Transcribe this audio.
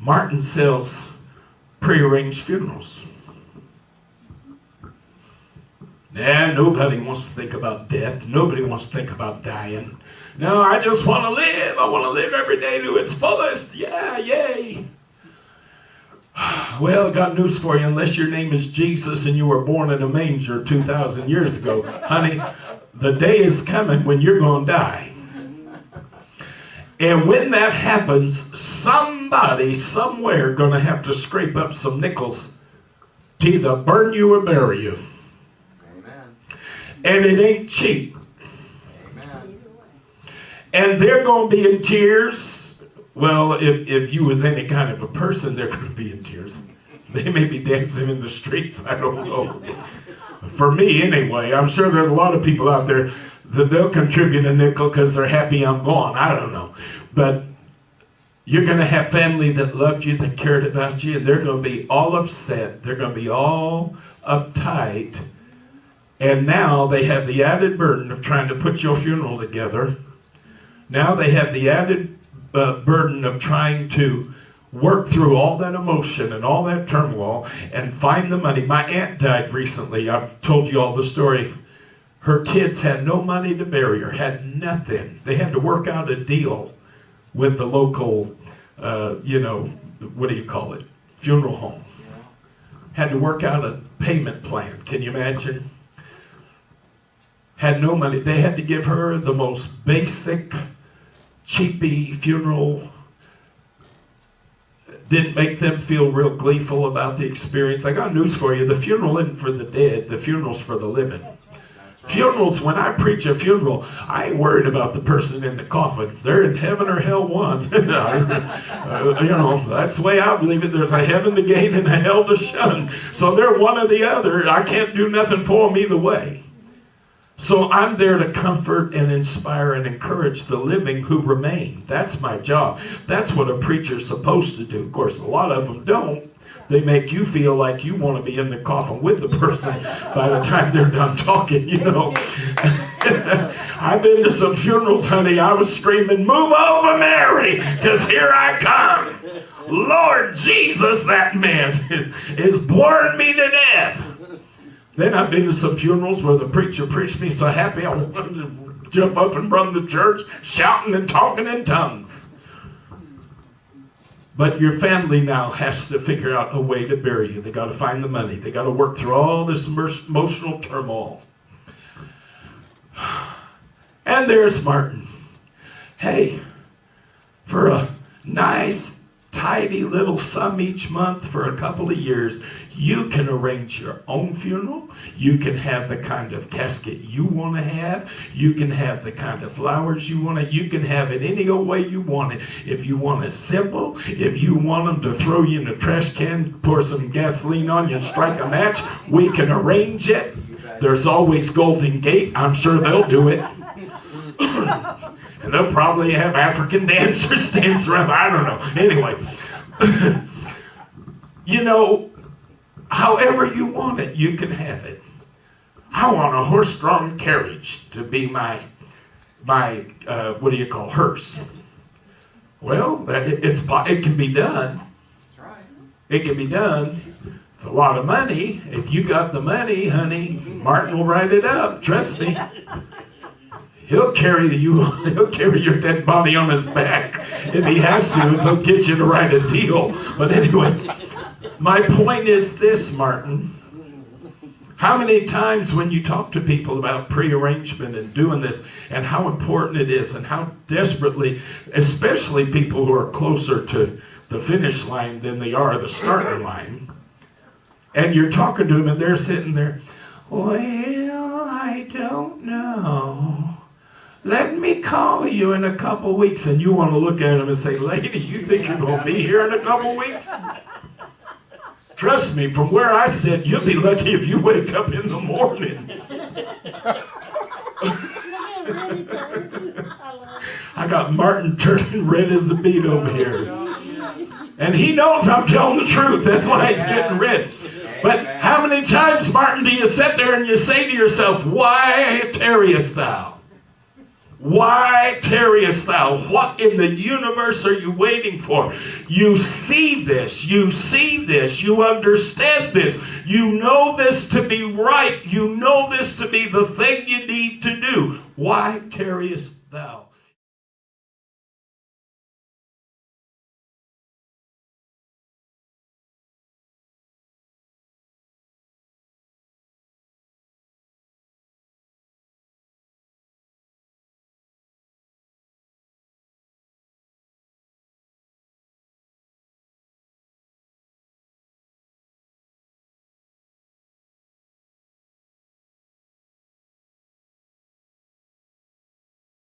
Martin sells prearranged funerals. Nah, nobody wants to think about death. Nobody wants to think about dying. No, I just want to live. I want to live every day to its fullest. Yeah, yay. Well, I got news for you. Unless your name is Jesus and you were born in a manger 2,000 years ago, honey, the day is coming when you're going to die. And when that happens, somebody somewhere going to have to scrape up some nickels to either burn you or bury you. Amen. And it ain't cheap. Amen. And they're going to be in tears. Well, if you was any kind of a person, they're going to be in tears. They may be dancing in the streets. I don't know. For me, anyway. I'm sure there's a lot of people out there that they'll contribute a nickel because they're happy I'm gone. I don't know. But you're going to have family that loved you, that cared about you, and they're going to be all upset. They're going to be all uptight. And now they have the added burden of trying to put your funeral together. Now they have the added burden of trying to work through all that emotion and all that turmoil and find the money. My aunt died recently. I've told you all the story. Her kids had no money to bury her, had nothing. They had to work out a deal with the local, what do you call it, funeral home. Had to work out a payment plan. Can you imagine? Had no money. They had to give her the most basic, cheapy funeral. Didn't make them feel real gleeful about the experience. I got news for you. The funeral isn't for the dead. The funeral's for the living. Funerals, when I preach a funeral, I ain't worried about the person in the coffin. They're in heaven or hell one. That's the way I believe it. There's a heaven to gain and a hell to shun. So they're one or the other. I can't do nothing for them either way. So I'm there to comfort and inspire and encourage the living who remain. That's my job. That's what a preacher's supposed to do. Of course, a lot of them don't. They make you feel like you want to be in the coffin with the person by the time they're done talking, I've been to some funerals, honey. I was screaming, "Move over, Mary, because here I come. Lord Jesus, that man is boring me to death." Then I've been to some funerals where the preacher preached me so happy I wanted to jump up and run the church, shouting and talking in tongues. But your family now has to figure out a way to bury you. They got to find the money. They got to work through all this emotional turmoil. And there's Martin. Hey, for a nice, tidy little sum each month for a couple of years, you can arrange your own funeral. You can have the kind of casket you want to have. You can have the kind of flowers you want to. You can have it any old way you want it. If you want it simple, if you want them to throw you in a trash can, pour some gasoline on you and strike a match, we can arrange it. There's always Golden Gate. I'm sure they'll do it. And they'll probably have African dancers dance around. I don't know. Anyway, however you want it, you can have it. I want a horse-drawn carriage to be my hearse. Well, it can be done. That's right. It can be done. It's a lot of money. If you got the money, honey, Martin will write it up. Trust me. He'll carry your dead body on his back if he has to. He'll get you to write a deal. But anyway, my point is this, Martin. How many times when you talk to people about prearrangement and doing this and how important it is and how desperately, especially people who are closer to the finish line than they are the starting line, and you're talking to them and they're sitting there, well, I don't know. Let me call you in a couple weeks. And you want to look at him and say, lady, you think you're going to be here in a couple weeks? Trust me, from where I sit, you'll be lucky if you wake up in the morning. I got Martin turning red as a beet over here. And he knows I'm telling the truth. That's why he's getting red. But how many times, Martin, do you sit there and you say to yourself, why tarriest thou? Why tarriest thou? What in the universe are you waiting for? You see this. You see this. You understand this. You know this to be right. You know this to be the thing you need to do. Why tarriest thou?